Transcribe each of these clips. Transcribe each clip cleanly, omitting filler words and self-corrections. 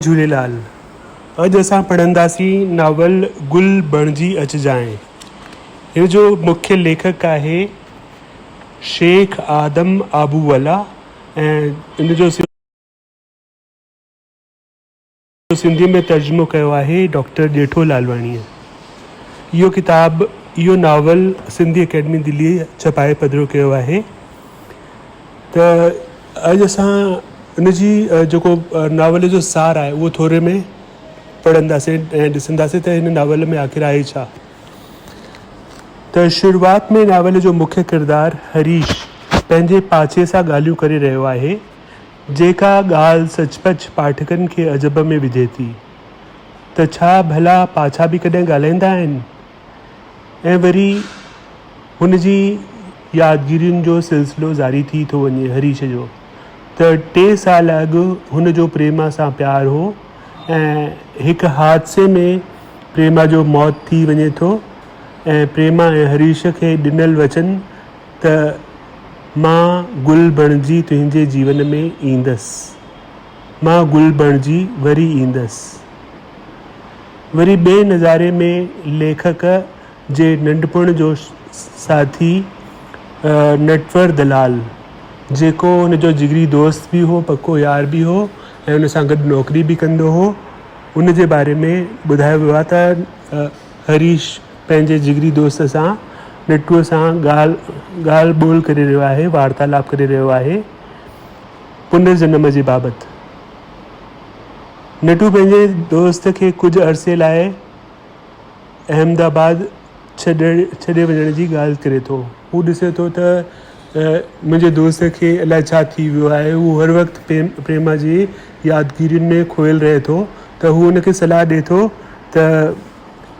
झूलेलाल। अॼु असां पढ़ंदासीं नावल गुल बणिजी अचिजांइ। हिन जो मुख्य लेखक आहे शेख आदम आबूवाला ऐं इन जो सिंधी में तर्जुमो कयो आहे डॉक्टर जेठो लालवाणीअ। इहो नावल सिंधी अकेडमी दिल्ली छपाए पधिरो कयो आहे। त अॼु असां उनजी जेको नावल जो सार आहे उहो थोरे में पढ़ंदासीं ऐं ॾिसंदासीं त हिन नावल में आख़िर आहे छा। त शुरूआति में नावल जो मुख्य किरदारु हरीश पंहिंजे पाछे सां ॻाल्हियूं करे रहियो आहे, जेका ॻाल्हि सचपच पाठकनि खे अजब में विझे थी त छा भला पाछा बि कॾहिं ॻाल्हाईंदा आहिनि। ऐं वरी हुनजी यादगिरियुनि जो सिलसिलो ज़ारी थी थो वञे हरीश जो। त 3 साल अॻु हुन जो प्रेमा सां प्यारु हो ऐं हिकु हादसे में प्रेमा जो मौत थी वञे थो ऐं प्रेमा ऐं हरीश खे ॾिनल वचन त मां गुल बणिजी तुंहिंजे जीवन में ईंदसि, मां गुल बणिजी वरी ईंदसि। वरी ॿिए नज़ारे में लेखक जे नंढपण जो साथी नटवर दलाल, जेको हुनजो जिगरी दोस्त बि हो, पको यार बि हो ऐं हुन सां गॾु नौकिरी बि कंदो हो, उन जे बारे में ॿुधायो वियो आहे त हरीश पंहिंजे जिगरी दोस्त सां नटूअ सां ॻाल्हि ॿोल करे रहियो आहे, वार्तालाप करे रहियो आहे पुनर्जन्म जे बाबति। नटू पंहिंजे दोस्त खे कुझु अरसे लाइ अहमदाबाद छॾे वञण जी ॻाल्हि करे थो। हू ॾिसे थो त मुंहिंजे दोस्त खे अलाए छा थी वियो आहे, हू हर वक़्तु प्रेमा जी यादगिरियुनि में खोयल रहे थो। त हू हुनखे सलाह ॾिए थो त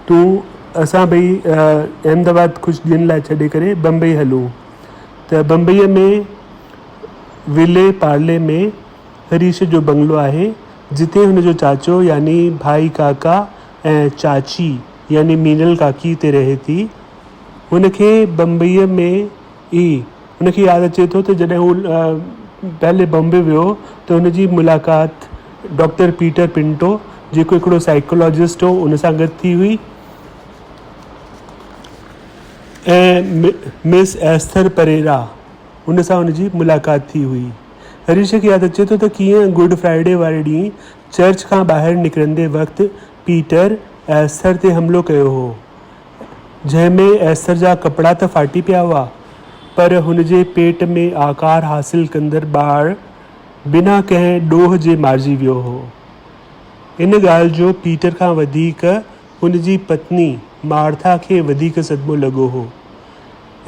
तूं असां ॿई अहमदाबाद कुझु ॾींहंनि लाइ छॾे करे बम्बई हलूं। त बम्बईअ में विले पार्ले में हरीश जो बंगलो आहे, जिते हुनजो चाचो यानी भाई काका ऐं चाची यानी मीनल काकी ते रहे थी। हुनखे बम्बईअ में हुनखे यादि अचे थो त जॾहिं हू पहले बॉम्बे वियो त हुनजी मुलाक़ात डॉक्टर पीटर पिंटो, जेको हिकिड़ो साइकोलॉजिस्ट हो, उन सां गॾु थी हुई ऐं मिस एस्थर परेरा, उन सां हुनजी मुलाक़ात थी हुई। हरीश खे यादि अचे थो त कीअं गुड फ्राइडे वारे ॾींहुं चर्च खां ॿाहिरि निकिरंदे वक़्तु पीटर एस्थर ते हमिलो कयो हो, जंहिंमें एस्थर जा कपिड़ा त फाटी पिया हुआ, पर हुनजे पेट में आकार हासिल कंदड़ ॿारु बिना कंहिं ॾोह जे मारिजी वियो हो। इन ॻाल्हि जो पीटर खां वधीक हुनजी पत्नी मार्था खे वधीक सदमो लॻो हो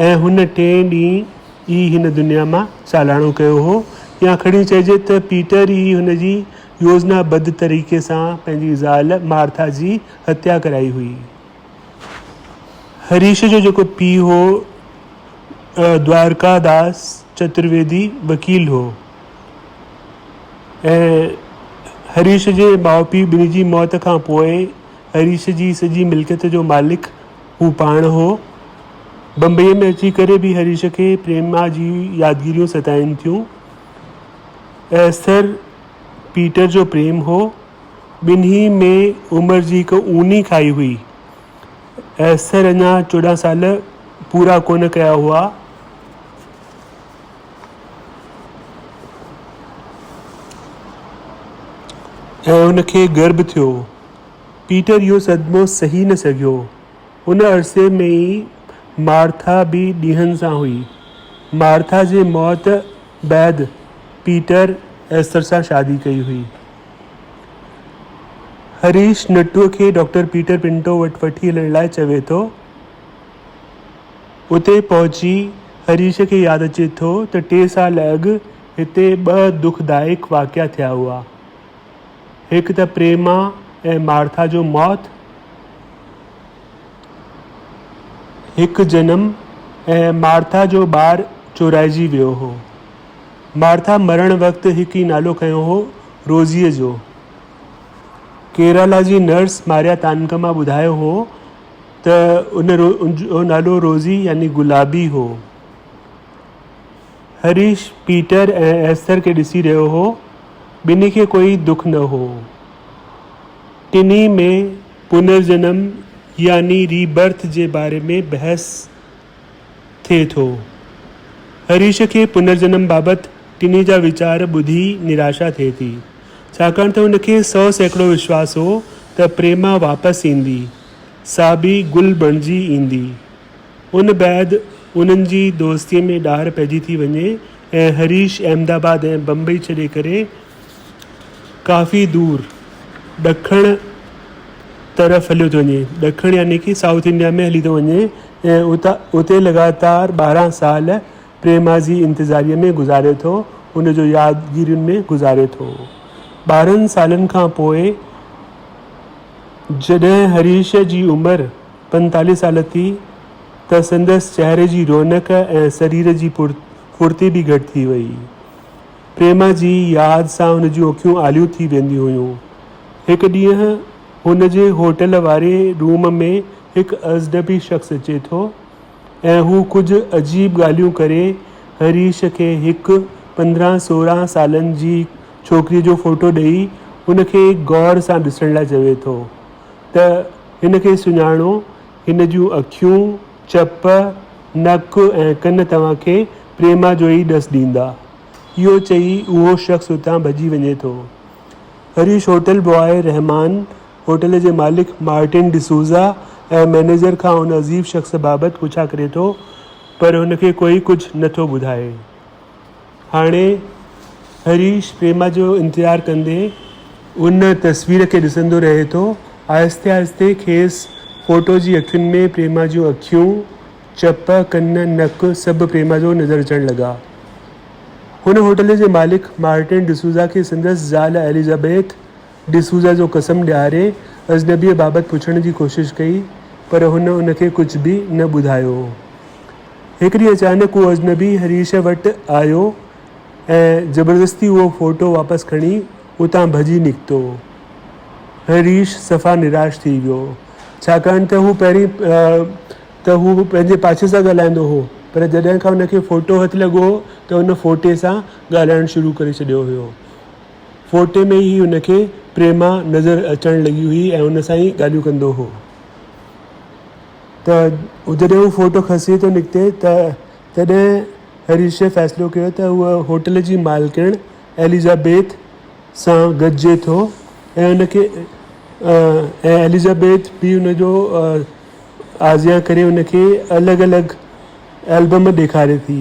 ऐं हुन 3 ॾींहं ई हिन दुनिया मां चालाणो कयो हो, या खणी चइजे त पीटर ई हुनजी योजनाबद्ध तरीक़े सां पंहिंजी ज़ाल मार्था जी हत्या कराई हुई। हरीश जो जेको पीउ हो द्वारकादास चतुर्वेदी वकील हो ऐं हरीश जे माउ पीउ ॿिन्ही जी मौत खां पोइ हरीश जी सॼी मिल्कियत जो मालिक हू पाण हो। बम्बईअ में अची करे बि हरीश खे प्रेमा जी यादगिरियूं सताइनि थियूं। एस्थर पीटर जो प्रेम हो, ॿिन्ही में उमिरि जी हिकु ऊनी खाई हुई। एस्थर अञा 14 साल पूरा कोन कया हुआ ऐं हुनखे गर्भ थियो। पीटर इहो सदमो सही न सघियो। उन अरसे में ई मार्था बि ॾींहंनि सां हुई। मार्था जे मौत बैदि पीटर एस्थर सां शादी कई हुई। हरीश नटूअ खे डॉक्टर पीटर पिंटो वटि वठी हलण लाइ चवे थो। उते पहुची हरीश खे यादि अचे थो त 3 साल अॻु हिते 2 दुखदायक वाक़िया थिया हुआ। हिकु त प्रेमा ऐं मार्था जो मौत, हिकु जनम ऐं मार्था जो ॿारु चोराइजी वियो हो। मार्था मरण वक़्तु हिकु ई नालो खयों हो, रोज़ीअ जो। केरला जी नर्स मारिया तानकमा ॿुधायो हो त उन नालो रोज़ी यानी गुलाबी हो। हरीश पीटर ऐं एस्थर खे ॾिसी रहियो हो, ॿिन्ही खे कोई दुख न हो। टिनी में पुनर्जन्म यानी रीबर्थ जे बारे में बहस थिए थो। हरीश खे पुनर्जन्म बाबति टिनी जा वीचार ॿुधी निराशा थिए थी, छाकाणि त हुनखे 100% विश्वास हो त प्रेमा वापसि ईंदी, सा बि गुल बणिजी ईंदी। उन बैदि उन्हनि जी दोस्तीअ में ॾार पइजी थी वञे ऐं हरीश अहमदाबाद ऐं बम्बई छॾे करे काफ़ी दूर ॾखण तरफ़ हलियो थो वञे। ॾखण यानी कि साउथ इंडिया में हली थो वञे ऐं उते लगातार 12 साल प्रेमा जी इंतज़ारीअ में गुज़ारे थो, उनजो यादगिरियुनि में गुज़ारे थो। 12 सालनि खां पोइ जॾहिं हरीश जी उमिरि 45 साल थी त संदसि चहिरे जी रौनक ऐं शरीर जी फुर्ती बि घटि थी वई। प्रेमा जी यादि सां हुन जूं अखियूं आलियूं थी वेंदियूं हुयूं। हिकु ॾींहुं हुन जे होटल वारे रूम में हिकु अजनबी शख़्स अचे थो ऐं हू कुझु अजीब ॻाल्हियूं करे हरीश खे हिकु 15-16 सालनि जी छोकिरीअ जो फ़ोटो ॾेई हुनखे गौर सां ॾिसण लाइ चवे थो त हिन खे सुञाणो, हिन जूं अखियूं, चप, नक ऐं कन तव्हांखे प्रेमा जो ई ॾस ॾींदा। इहो चई उहो शख़्स उतां भॼी वञे थो। हरीश होटल बॉय रहमान, होटल जे मालिक मार्टिन डिसूज़ा ऐं मैनेजर खां हुन अजीब शख़्स बाबति पुछा करे थो, पर हुनखे कोई कुझु नथो ॿुधाए। हाणे हरीश प्रेमा जो इंतज़ारु कंदे उन तस्वीर खे ॾिसंदो रहे थो। आहिस्ते आहिस्ते खेसि फ़ोटो जी अखियुनि में प्रेमा जूं अखियूं, चप, कन, नक सभु प्रेमा जो नज़र अचणु लॻा। हुन होटल जे मालिक मार्टिन डिसूज़ा खे संदसि ज़ाल एलिज़ाबेथ डिसूज़ा जो कसम ॾियारे अजनबीअ बाबति पुछण जी कोशिशि कई, पर हुन उनखे कुझु बि न ॿुधायो। हिकु ॾींहुं अचानक उहो अजनबी हरीश वटि आयो ऐं ज़बरदस्ती उहो फ़ोटो वापसि खणी उतां भॼी निकितो। हरीश सफ़ा निराश थी वियो, छाकाणि त हू पंहिंजे पाछे सां ॻाल्हाईंदो हो, पर जॾहिं खां हुनखे फ़ोटो हथु लॻो त हुन फ़ोटे सां ॻाल्हाइणु शुरू करे छॾियो हुयो। फ़ोटे में ई हुनखे प्रेमा नज़र अचणु लॻी हुई ऐं हुन सां ई ॻाल्हियूं कंदो हो। त जॾहिं हू फ़ोटो खसे थो निकिते तॾहिं हरीश फ़ैसिलो कयो त उहा होटल जी मालकिन एलिज़ाबेथ सां गॾिजे थो ऐं हुनखे एलिज़ाबेथ बि हुनजो आज़िया करे हुनखे अलॻि अलॻि एल्बम ॾेखारे थी।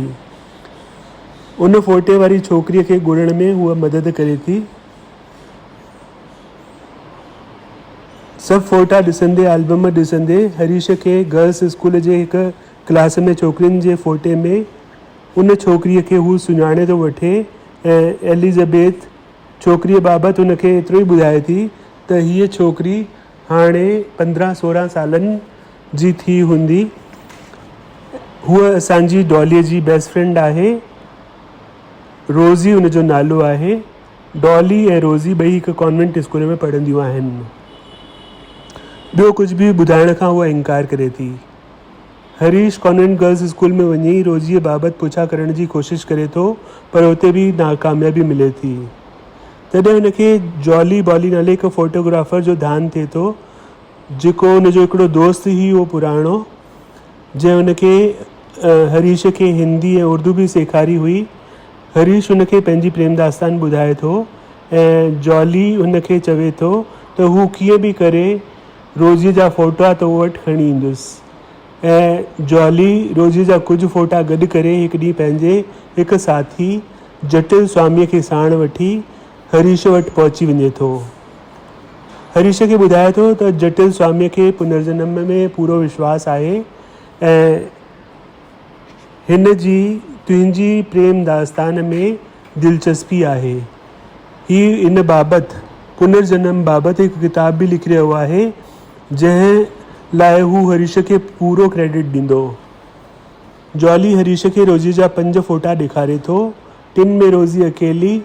उन फ़ोटे वारी छोकिरीअ खे ॻोल्हण में हूअ मदद करे थी। सभु फ़ोटा ॾिसंदे, एल्बम ॾिसंदे हरीश खे गर्ल्स स्कूल जे हिकु क्लास में छोकिरियुनि जे फ़ोटे में उन छोकिरीअ खे हू सुञाणे थो वठे ऐं एलिज़ाबेथ छोकिरीअ बाबति हुनखे एतिरो ई ॿुधाए थी त हीअ छोकिरी हाणे 15-16 सालनि जी थी हूंदी। हूअ असांजी डॉलीअ जी बेस्ट फ्रेंड आहे, रोज़ी हुनजो नालो आहे। डॉली ऐं रोज़ी ॿई हिकु कॉन्वेंट स्कूल में पढ़ंदियूं आहिनि। ॿियो कुझु बि ॿुधाइण खां उहा इनकार करे थी। हरीश कॉन्वेंट गर्ल्स स्कूल में वञी रोज़ीअ बाबति पुछा करण जी कोशिशि करे थो, पर उते बि नाकामयाबी मिले थी। तॾहिं हुनखे जॉली बॉली नाले हिकु फ़ोटोग्राफर जो ध्यानु थिए थो, जेको हुनजो हिकिड़ो दोस्त ई हो पुराणो, जंहिं हुनखे हरीश खे हिंदी ऐं उर्दू बि सेखारी हुई। हरीश हुनखे पंहिंजी प्रेम दास्तान ॿुधाए थो ऐं जॉली हुनखे चवे थो त हू कीअं बि करे रोज़ीअ जा फ़ोटा तो वटि खणी ईंदुसि ऐं जॉली रोज़ीअ जा कुझु फ़ोटा गॾु करे हिकु ॾींहुं पंहिंजे हिकु साथी जटिल स्वामीअ खे साण वठी हरीश वटि पहुची वञे थो। हरीश खे ॿुधाए थो त जटिल स्वामीअ खे पुनर्जन्म में पूरो विश्वास आहे ऐं हिन जी तुंहिंजी प्रेम दास्तान में दिलचस्पी आहे। हीउ इन बाबति पुनर्जन्म बाबति हिकु किताब बि लिखी रहियो आहे, जंहिं लाइ हू हरीश खे पूरो क्रेडिट ॾींदो। जॉली हरीश खे रोज़ी जा 5 फ़ोटा ॾेखारे थो। 3 में रोज़ी अकेली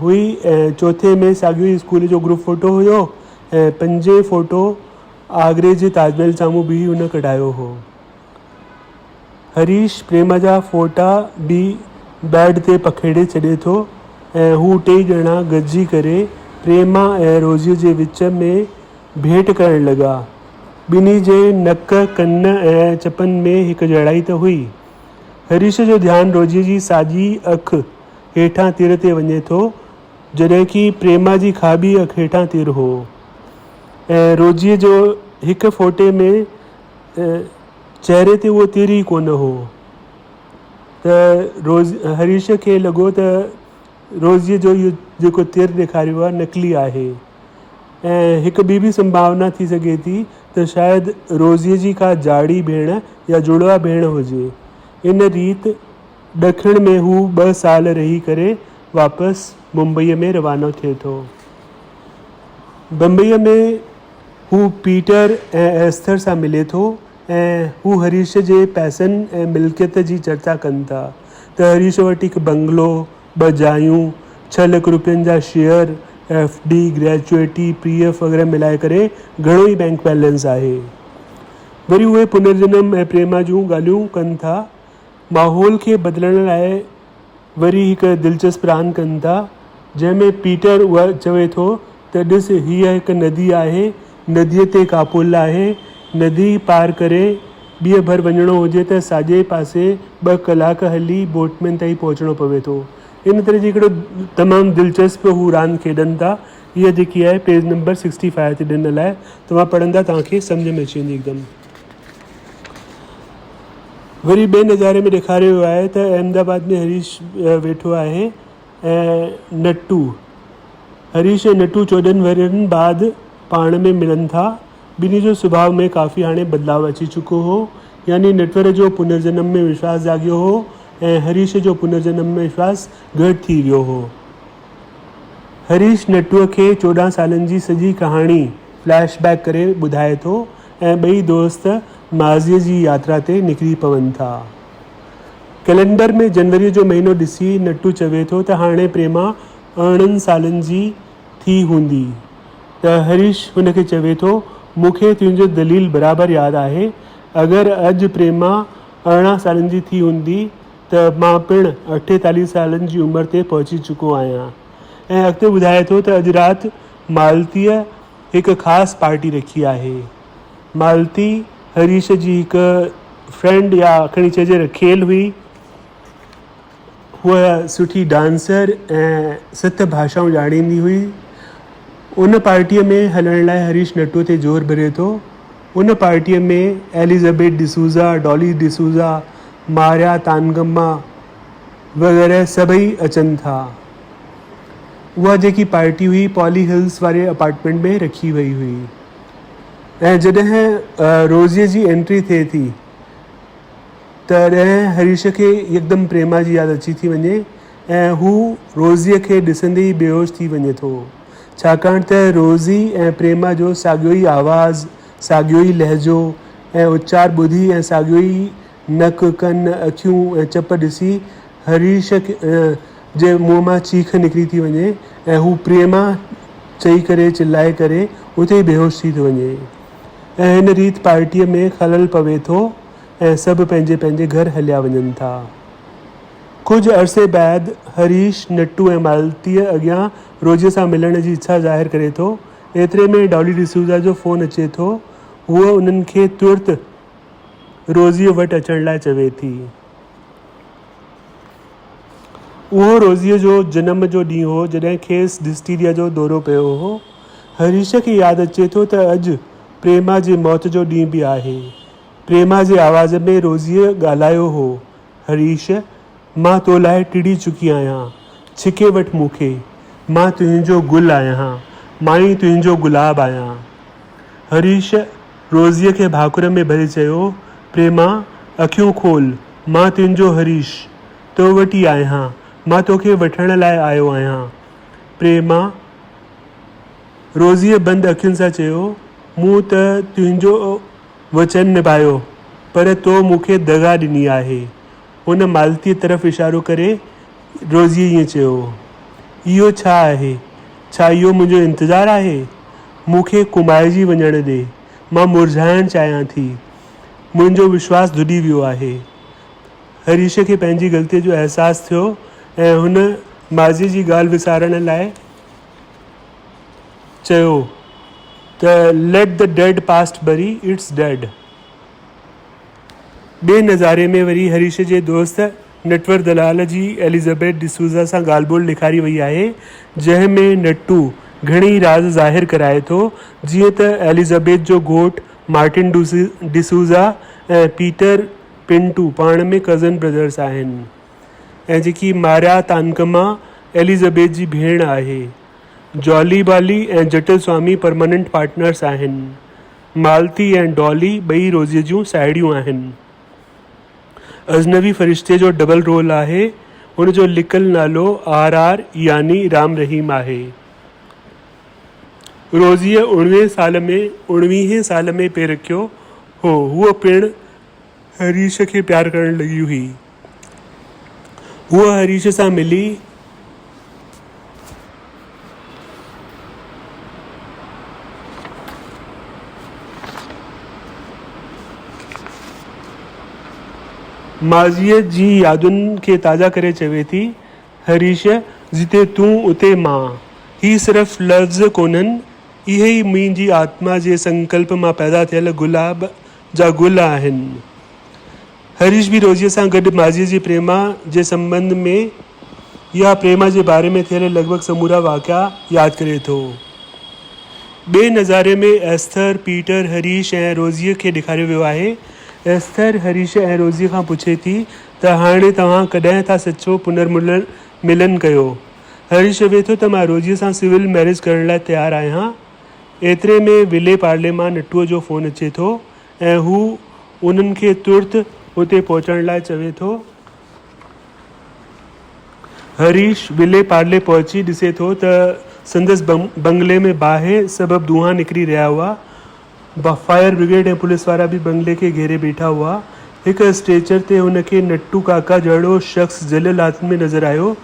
हुई ऐं चौथे में साॻियो ई स्कूल जो ग्रुप फ़ोटो हुयो ऐं 5 फ़ोटो आगरे जे ताजमहल साम्हूं बि हुन कढायो हो। हरीश प्रेमा जा फ़ोटा बि बैड ते पखेड़े छॾे थो ऐं हू 2 ॼणा गॾिजी करे प्रेमा ऐं रोज़ीअ जे विच में भेंट करण लॻा। ॿिन्ही जे नक कन ऐं चपनि में हिकु जड़ाई त हुई। हरीश जो ध्यानु रोज़ीअ जी साॼी अखि हेठां तिर ते वञे थो, जॾहिं कि प्रेमा जी खाॿी अखि हेठां तिर हो। ऐं रोज़ीअ जो हिकु फोटे में चहिरे ते उहो तिर ई कोन हो। त हरीश खे लॻो त रोज़ीअ जो इहो जेको तिर ॾेखारियो आहे नकली आहे। ऐं हिकु ॿी बि संभावना थी सघे थी त शायदि रोज़ीअ जी का जाड़ी भेण या जुड़वा भेण हुजे। इन रीति ॾखिण में हू 2 साल रही करे वापसि मुंबईअ में रवानो थिए थो। बम्बईअ में हू पीटर ऐं एस्थर सां मिले थो ऐं हू हरीश जे पैसनि ऐं मिल्कियत जी चर्चा कनि था त हरीश वटि हिकु बंगलो, 2 जायूं, 6 लख रुपयनि जा शेयर, FD, ग्रेजुएटी, PF वग़ैरह मिलाए करे घणो ई बैंक बैलेंस आहे। वरी उहे पुनर्जन्म ऐं प्रेमा जूं ॻाल्हियूं कनि था। माहौल खे बदिलण लाइ वरी हिकु दिलचस्प रांदि कनि था, जंहिंमें पीटर उहा चवे थो त ॾिस हीअ हिकु नदी आहे, नदीअ ते का पुल आहे, नदी पार करे ॿिए भर वञिणो हुजे त साॼे पासे 2 कलाक हली बोटमैन ताईं पहुचणो पवे थो। इन तरह जी हिकिड़ो तमामु दिलचस्प हू रांदि खेॾनि था। इहा जेकी आहे पेज नंबर 65 ते ॾिनल आहे, तव्हां पढ़ंदा तव्हांखे सम्झ में अची वेंदी हिकदमि। वरी ॿिए नज़ारे में ॾेखारियो वियो आहे त अहमदाबाद में हरीश वेठो आहे ऐं नट्टू हरीश ऐं नट्टू 14 वरनि बाद पाण में मिलनि था। ॿिन्ही जो सुभाउ में काफ़ी हाणे बदिलाव अची चुको हो, यानी नटवर जो पुनर्जन्म में विश्वास जाॻियो हो ऐं हरीश जो पुनर्जन्म में विश्वास घटि थी वियो हो। हरीश नट्टूअ खे 14 सालनि जी सॼी कहाणी फ्लैशबैक करे ॿुधाए थो ऐं ॿई दोस्त माज़ीअ जी यात्रा ते निकिरी पवनि था। कैलेंडर में जनवरी जो महीनो ॾिसी नट्टू चवे थो त हाणे प्रेमा 19 सालनि जी थी हूंदी। त हरीश हुनखे चवे थो, मूंखे तुंहिंजो दलील बराबरि यादि आहे। अगरि अॼु प्रेमा 18 सालनि जी थी हूंदी त मां पिणु 48 सालनि जी उमिरि ते पहुची चुको आहियां। ऐं अॻिते ॿुधाए थो त अॼु राति मालतीअ हिकु ख़ासि पार्टी रखी आहे। मालती हरीश जी हिकु फ्रेंड या खणी चइजे रखियल हुई। हूअ सुठी डांसर ऐं 7 भाषाऊं ॼाणींदी हुई। उन पार्टीअ में हलण लाइ हरीश नट्टू ते ज़ोर भरे थो। उन पार्टीअ में एलिज़ाबेथ डिसूज़ा, डॉली डिसूज़ा, मारिया तानगम्मा वग़ैरह सभई अचनि था। उहा जेकी पार्टी हुई पॉली हिल्स वारे अपार्टमेंट में रखी वई हुई। ऐं जॾहिं रोज़ीअ जी एंट्री थिए थी तॾहिं हरीश खे यकदमि प्रेमा जी यादि अची थी वञे ऐं हू रोज़ीअ खे ॾिसंदे ई बेहोश थी वञे थो, छाकाणि त रोज़ी ऐं प्रेमा जो साॻियो ई आवाज़ु, साॻियो ई लहजो ऐं उच्चार ॿुधी ऐं साॻियो ई नक, कन, अखियूं ऐं चप ॾिसी हरीश जे मुंहं मां चीख निकिरी थी वञे ऐं हू प्रेमा चई करे चिल्लाए करे उते ई बेहोश थी थो वञे। ऐं हिन रीति पार्टीअ में ख़लल पवे थो ऐं सभु पंहिंजे पंहिंजे घर हलिया वञनि था। कुझु अरसे बैदि हरीश नट्टू ऐं मालतीअ अॻियां रोज़ीअ सां मिलण जी इच्छा ज़ाहिर करे थो। एतिरे में डॉली डिसूज़ा जो फ़ोन अचे थो। हूअ उन्हनि खे तुर्त रोज़ीअ वटि अचण लाइ चवे थी। उहो रोज़ीअ जो जनम जो ॾींहुं हो जॾहिं खेसि डिस्टीरिया जो दौरो पियो हो। हरीश खे यादि अचे थो त अॼु प्रेमा जे मौत जो ॾींहुं बि आहे। प्रेमा जे आवाज़ में रोज़ीअ ॻाल्हायो हो, हरीश मां तो लाइ टिड़ी चुकी आहियां, छिके वठि मूंखे, मां तुंहिंजो गुलु आहियां, मां ई तुंहिंजो गुलाब आहियां। हरीश रोज़ीअ खे भाकुर में भरे चयो, प्रेमा अखियूं खोल, मां तुंहिंजो हरीश तो वटि ई आहियां, मां तोखे वठण लाइ आयो आहियां। प्रेमा रोज़ीअ बंदि अखियुनि सां चयो, मूं त तुंहिंजो वचन निभायो पर तो मूंखे दगा ॾिनी आहे। हुन मालतीअ तरफ़ इशारो करे रोज़ीअ ईअं चयो, इहो छा आहे? छा इहो मुंहिंजो इंतज़ारु आहे? मूंखे कुमाइजी वञण ॾे, मां मुरझाइणु चाहियां थी, मुंहिंजो विश्वास धुॾी वियो आहे। हरीश खे पंहिंजी ग़लतीअ जो अहसासु थियो ऐं हुन माज़ी जी ॻाल्हि विसारण लाइ चयो त लेट द डेड पास्ट बरी इट्स डेड। ॿिए नज़ारे में वरी हरीश जे दोस्त नटवर दलाल जी एलिज़ाबेथ डिसूज़ा सां ॻाल्हि ॿोल ॾेखारी वई आहे, जंहिंमें नट्टू घणी राज़ ज़ाहिर कराए थो, जीअं त एलिज़ाबेथ जो घोट मार्टिन डिसूज़ा ऐं पीटर पिंटू पाण में कज़न ब्रदर्स आहिनि, ऐं जेकी मारिया तानकमा एलिज़ाबेथ जी भेण आहे। जॉली बाली ऐं जटिल स्वामी परमानेंट पार्टनर्स आहिनि। मालती ऐं डॉली ॿई रोज़ीअ जूं साहेड़ियूं आहिनि। अजनबी फ़रिश्ते जो डबल रोल आहे, हुन जो लिकल नालो RR यानी राम रहीम आहे। रोज़ीअ 19 साल में पेर रखियो हो, हूअ पिणु हरीश खे प्यार करणु लॻी हुई। हूअ हरीश सां मिली माज़ीअ जी यादुनि खे ताज़ा करे चवे थी, हरीश जिते तूं उते मां, ही सिर्फ़ु लफ़्ज़ कोन्हनि, इहे ई मुंहिंजी आत्मा जे संकल्प मां पैदा थियल गुलाब जा गुल आहिनि। हरीश बि रोज़ीअ सां गॾु माज़ीअ जी प्रेमा जे संबंध में या प्रेमा जे बारे में थियल लॻभॻि समूरा वाक़िआ यादि करे थो। ॿिए नज़ारे में एस्थर, पीटर, हरीश ऐं रोज़ीअ खे ॾेखारियो वियो आहे। एस्थर हरीश ऐं रोज़ीअ खां पुछे थी त हाणे तव्हां कॾहिं था सचो पुनर्मिलन कयो। हरीश चवे थो त मां रोज़ीअ सां सिविल मैरिज करण लाइ तयारु आहियां। एतिरे में विले पार्ले मां नट्टूअ जो फ़ोन अचे थो ऐं हू उन्हनि खे तुर्त उते पहुचण लाइ चवे थो। हरीश विले पार्ले पहुची ॾिसे थो त संदसि बंगले में बाहि सबबि धुआं निकिरी रहिया हुआ। फायर ब्रिगेड ऐं पुलिस वारा बि बंगले खे घेरे बीठा हुआ। हिकु स्ट्रेचर ते हुनखे नट्टू काका जहिड़ो शख़्स जलियल हालत में नज़र आयो।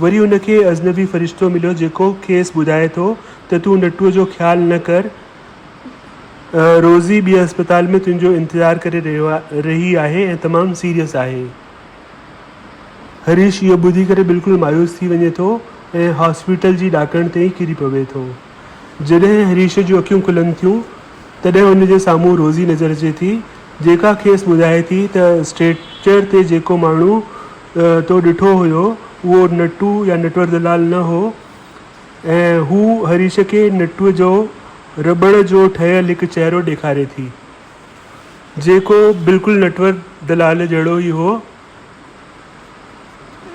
वरी हुनखे अजनबी फ़रिश्तो मिलियो जेको खेसि ॿुधाए थो त तूं नट्टूअ जो ख़्यालु न कर, रोज़ी ॿिए अस्पताल में तुंहिंजो इंतज़ारु करे रही आहे ऐं तमामु सीरियस आहे। हरीश इहो ॿुधी करे बिल्कुलु मायूस थी वञे थो ऐं हॉस्पिटल जी ॾाकण ते ई किरी पवे थो। जॾहिं हरीश जूं अखियूं खुलनि थियूं तॾहिं हुनजे साम्हूं रोज़ी नज़र अचे थी, जेका खेसि ॿुधाए थी त स्ट्रेचर ते जेको माण्हू तो ॾिठो हुयो उहो नट्टू या नटवर दलाल न हो, ऐं हू हरीश खे नट्टूअ जो रबड़ जो ठहियल हिकु चहिरो ॾेखारे थी, जेको बिल्कुलु नटवर दलाल जहिड़ो ई हो।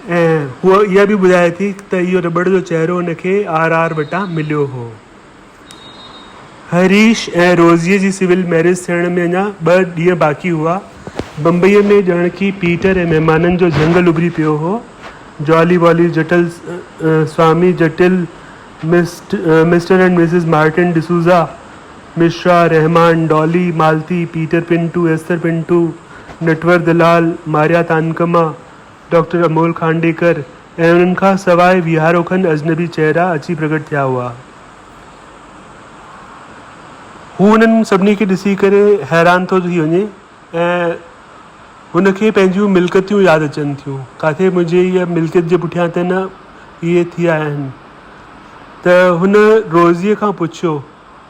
ऐं हूअ इहा बि ॿुधाए थी त इहो रबड़ जो चहिरो हुनखे RR वटां मिलियो हो। हरीश ऐं रोज़ीअ जी सिविल मैरिज थियण में अञा 2 ॾींहं बाक़ी हुआ। बम्बईअ में ॼण की पीटर ऐं महिमाननि जो झंगल उभरी पियो हो। Jolly volley, Jatil Swami, Jatil mister and Mrs Martin D'Souza, Mishra, Rahman, Dolly, Malti, Peter Pinto, Esther Pinto, Natwar Dalal, Maria Tankama, doctor Amol Khandekar ऐं उन्हनि खां सवाइ वीहारो खनि अजनबी चहिरा अची प्रगट थिया हुआ। हू हुननि सभिनी खे ॾिसी करे हैरान थो थी वञे ऐं हुनखे पंहिंजूं मिल्कियतूं यादि अचनि थियूं। किथे मुंहिंजे इहा मिल्कियत जे पुठियां त न इहे थी आया आहिनि। त हुन रोज़ीअ खां पुछियो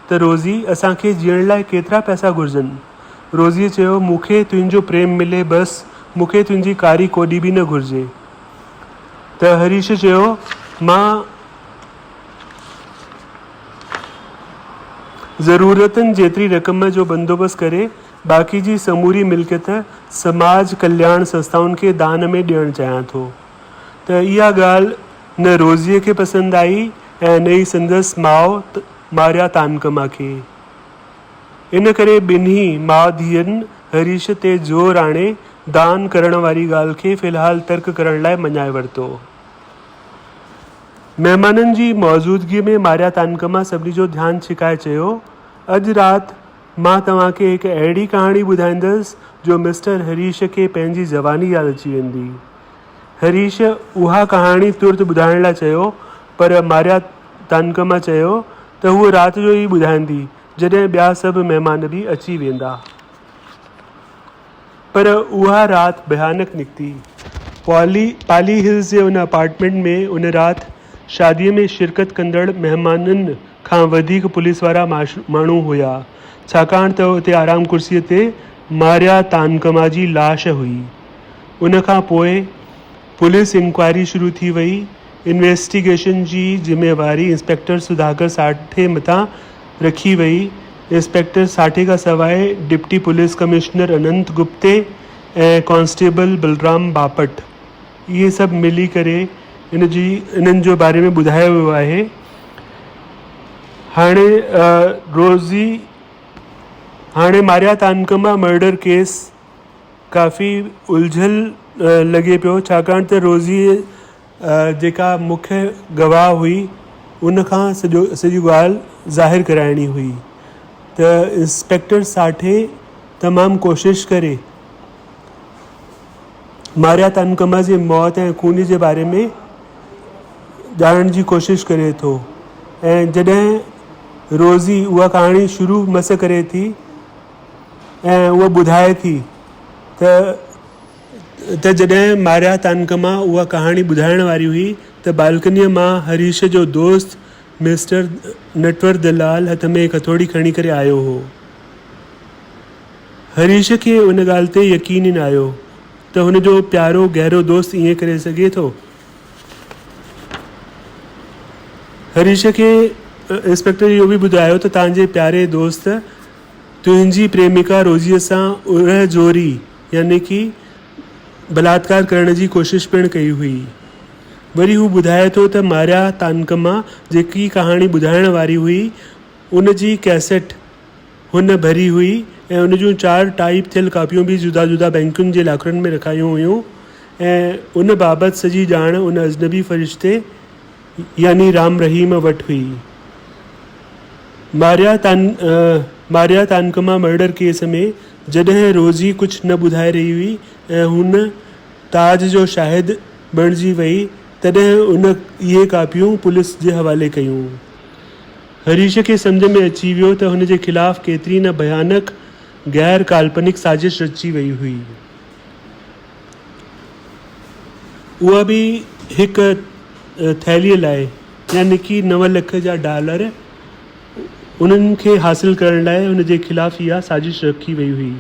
त रोज़ी, असांखे जीअण लाइ केतिरा पैसा घुरिजनि। रोज़ीअ चयो, मूंखे तुंहिंजो प्रेम मिले बसि, मूंखे तुंहिंजी कारी कोडी बि न घुरिजे। त हरीश चयो, मां ज़रूरतनि जेतिरी रक़म जो बंदोबस्तु करे बाक़ी जी समूरी मिल्कियत समाज कल्याण संस्थाउनि खे दान में ॾियणु चाहियां थो। त इहा ॻाल्हि न रोज़ीअ खे पसंदि आई ऐं न ई संदसि माउ मारिया तानकमा खे। इन करे ॿिन्ही माउ धीअनि हरीश ते ज़ोर आणे दान करण वारी ॻाल्हि खे फ़िलहालु तर्क करण लाइ मञाए वरितो। महिमाननि जी मौजूदगीअ में मारिया तानकमा सभिनी जो ध्यानु छिकाए चयो, अॼु राति मां तव्हांखे हिकु अहिड़ी कहाणी ॿुधाईंदसि जो मिस्टर हरीश खे पंहिंजी ज़बानी यादि अची वेंदी। हरीश उहा कहाणी तुर्त ॿुधाइण लाइ चयो, पर मारिया तानकमा चयो त हूअ राति जो ई ॿुधाईंदी जॾहिं ॿिया सभु महिमान बि अची वेंदा। पर उहा राति भयानक निकिती। पाली हिल्स जे उन अपार्टमेंट में उन राति शादीअ में शिरकत कंदड़ महिमाननि खां वधीक पुलिस वारा माण्हू हुया, छाकाणि त उते आराम कुर्सीअ ते मारिया तानकमा जी लाश हुई। उन खां पोइ पुलिस इंक्वायरी शुरू थी वई। इन्वेस्टिगेशन जी जिम्मेवारी इंस्पेक्टर सुधाकर साठे मथां रखी वई। इंस्पेक्टर साठे खां सवाइ डिप्टी पुलिस कमिश्नर अनंत गुप्ते ऐं कांस्टेबल बलराम बापट, इहे सभु मिली करे इन्हनि जो बारे में ॿुधायो वियो आहे। हाणे मारिया तानकमा मर्डर केस काफ़ी उलझल लॻे पियो, छाकाणि त रोज़ी जेका मुख्य गवाह हुई उन खां सॼी ॻाल्हि ज़ाहिर कराइणी हुई। त इंस्पेक्टर साठे तमामु कोशिशि करे मारिया तानकमा जी मौत ऐं खून जे बारे में ॼाणण जी कोशिशि करे थो। ऐं जॾहिं रोज़ी उहा कहाणी शुरू मस करे थी ऐं उहा ॿुधाए थी त जॾहिं मारिया तानकमा उहा कहाणी ॿुधाइण वारी हुई त बालकनीअ मां हरीश जो दोस्त मिस्टर नटवर दलाल हथ में हिकु हथौड़ी खणी करे आयो हो। हरीश खे उन ॻाल्हि ते यकीन ई न आयो त हुनजो प्यारो गहरो दोस्त ईअं करे सघे थो। हरीश खे इंस्पेक्टर इहो बि ॿुधायो त तव्हांजे प्यारे दोस्त तुंहिंजी प्रेमिका रोज़ीअ सां उरह जोरी यानी कि बलात्कार करण जी कोशिशि पिणु कई हुई। वरी हू ॿुधाए थो त मारिया तानकमा जेकी कहाणी ॿुधाइण वारी हुई उन जी कैसेट हुन भरी हुई ऐं उन जूं 4 टाइप थियल कापियूं बि जुदा जुदा बैंकुनि जे लाकरनि में रखायूं हुयूं ऐं उन बाबति सॼी ॼाण उन अजनबी फ़रिश्ते यानी राम रहीम वटि हुई। मारिया तानकमा मर्डर केस में जॾहिं रोज़ी कुझु न ॿुधाए रही हुई ऐं हुन ताज जो शाहिद बणिजी वई तॾहिं उन इहे कापियूं पुलिस जे हवाले कयूं। हरीश खे सम्झ में अची वियो त हुन जे ख़िलाफ़ु केतिरी न भयानक गैर काल्पनिक साज़िश रची वई हुई। उहा बि हिकु थैलीअ लाइ यानी कि $9 लख उन्हनि खे हासिल करण लाइ हुन जे ख़िलाफ़ु इहा साज़िश रखी वई हुई।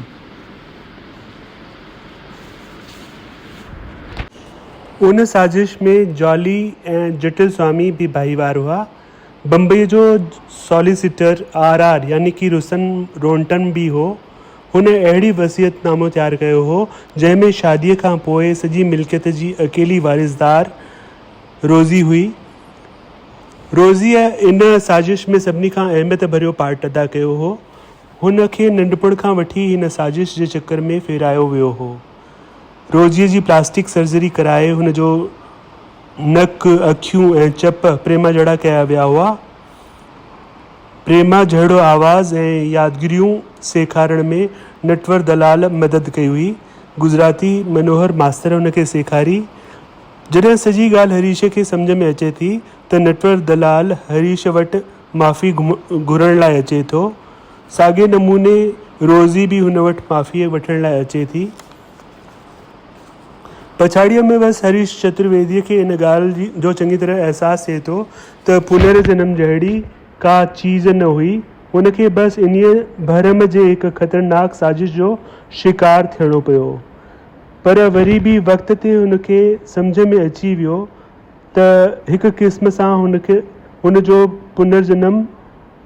उन साज़िश में जॉली ऐं जटिल स्वामी भी भाईवार हुआ। बम्बई जो सॉलिसिटर RR यानी कि रुसन रोंटन भी हो। हुन अहिड़ी वसियतनामो तयारु कयो हो जंहिंमें शादीअ खां पोइ सॼी मिल्कियत जी अकेली वारिसदार रोज़ी हुई। रोज़ीअ इन साज़िश में सभिनी खां अहमियत भरियो पार्ट अदा कयो हो। हुन खे नंढपण खां वठी हिन साज़िश जे चकर में फेरायो वियो हो। रोज़ीअ जी प्लास्टिक सर्जरी कराए हुन जो नक, अखियूं ऐं चप प्रेमा जहिड़ा कया विया हुआ। प्रेमा जहिड़ो आवाज़ ऐं यादगिरियूं सेखारण में नटवर दलाल मदद कई हुई। गुजराती मनोहर मास्तर हुनखे सेखारी। जॾहिं सॼी ॻाल्हि हरीश खे सम्झ में अचे थी त नटवर दलाल हरीश वटि माफ़ी घुरण लाइ अचे थो। साॻे नमूने रोज़ी बि हुन वटि माफ़ी वठण लाइ अचे थी। पछाड़ीअ में बसि हरीश चतुर्वेदीअ खे इन ॻाल्हि जो चङी तरह अहसासु थिए थो त पुनर्जन्म जहिड़ी का चीज़ न हुई। हुनखे बसि इन्हीअ भरम जे हिकु ख़तरनाक साज़िश जो शिकार थियणो पियो। पर वरी बि वक़्त ते हुनखे सम्झ में अची वियो त हिकु क़िस्म सां हुनजो पुनर्जन्म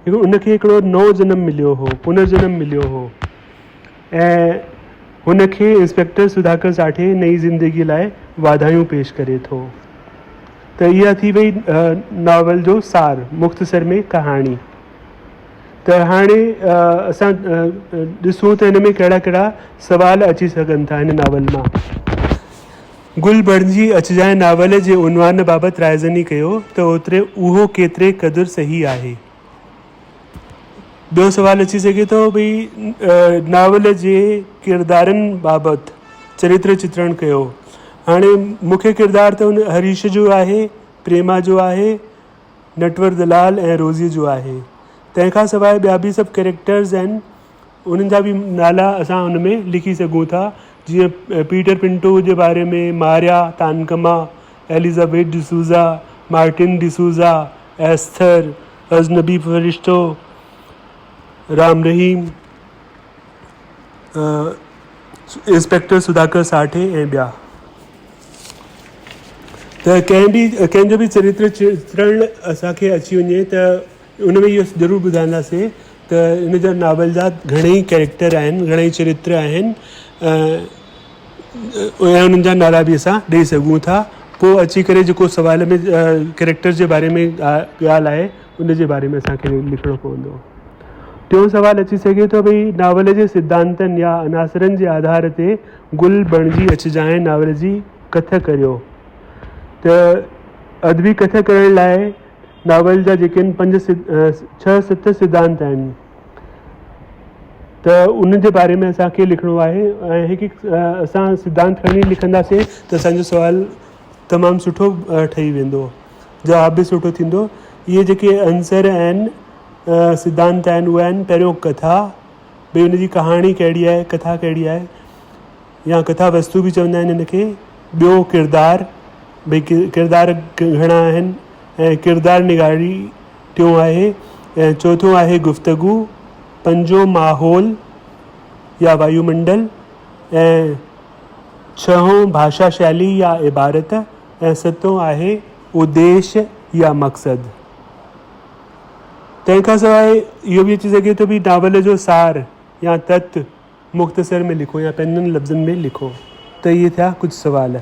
हुनखे हिकिड़ो नओं जन्म मिलियो हो, पुनर्जन्म मिलियो हो ऐं हुनखे इंस्पेक्टर सुधाकर साठे नई ज़िंदगीअ लाइ वाधायूं पेश करे थो। त इहा थी वई नावल जो सार, मुख़्तसर में कहाणी। त हाणे असां ॾिसूं त हिन में कहिड़ा कहिड़ा सवाल अची सघनि था हिन नावल मां। गुल बणिजी अचजांइ नावल जे उनवान बाबति रायज़नी कयो त उहो केतिरे क़दुरु सही आहे। ॿियो सवाल अची सघे थो भई नावल जे किरदारनि बाबति चरित्र चित्रण कयो। हाणे मुख्य किरदारु त हुन हरीश जो आहे, प्रेमा जो आहे, नटवर दलाल ऐं रोज़ी जो आहे। तंहिंखां सवाइ ॿिया बि सभु कैरेक्टर्स आहिनि, उन्हनि जा बि नाला असां हुन में लिखी सघूं था। जीअं पीटर पिंटो जे बारे में Maria Tankama, Elizabeth D'Souza, Martin D'Souza, Esther, अजनबी फ़रिश्तो, राम रहीम, इंस्पेक्टर सुधाकर साठे ऐं ॿिया। त कंहिंजो बि चरित्र चित्रण असांखे अची वञे त उन में इहो ज़रूरु ॿुधाईंदासीं त इन जा नावल जा घणेई कैरेक्टर आहिनि, घणेई चरित्र आहिनि ऐं उन्हनि जा नाला बि असां ॾेई सघूं था। पोइ अची करे जेको सुवाल में कैरेक्टर जे बारे में ॻाल्हि आहे उन जे बारे में असांखे लिखिणो पवंदो। टियों सुवालु अची सघे थो भई नावल जे सिद्धांतनि या अनासरनि जे आधार ते गुल बणिजी अचिजांइ नावल जी कथ करियो। त अदबी कथ करण लाइ नावल जा जेके आहिनि 6-7 सिद्धांत आहिनि त उन जे बारे में असांखे लिखिणो आहे ऐं हिकु असां सिद्धांत खणी लिखंदासीं त असांजो सुवालु तमामु सुठो ठही वेंदो, जवाब बि सुठो थींदो। इहे जेके आंसर आहिनि, सिद्धांत आहिनि, उहे आहिनि पहिरियों कथा, भई हुनजी कहाणी कहिड़ी आहे, कथा कहिड़ी आहे या कथा वस्तु बि चवंदा आहिनि हिनखे। ॿियो किरदारु, भई किरदार घणा आहिनि ऐं किरदारु निगारी टियों आहे। ऐं चौथों आहे गुफ़्तगू। पंजों माहौल या वायुमंडल। ऐं छहों भाषा शैली या इबारत। ऐं सतों आहे उद्देश्य या मक़सदु। तंहिंखां सवाइ इहो बि अची सघे थो भी नावल जो सार या तत्व मुख़्तसर में लिखो या पंहिंजनि लफ़्ज़नि में लिखो। त इहे थिया कुझु सुवाल।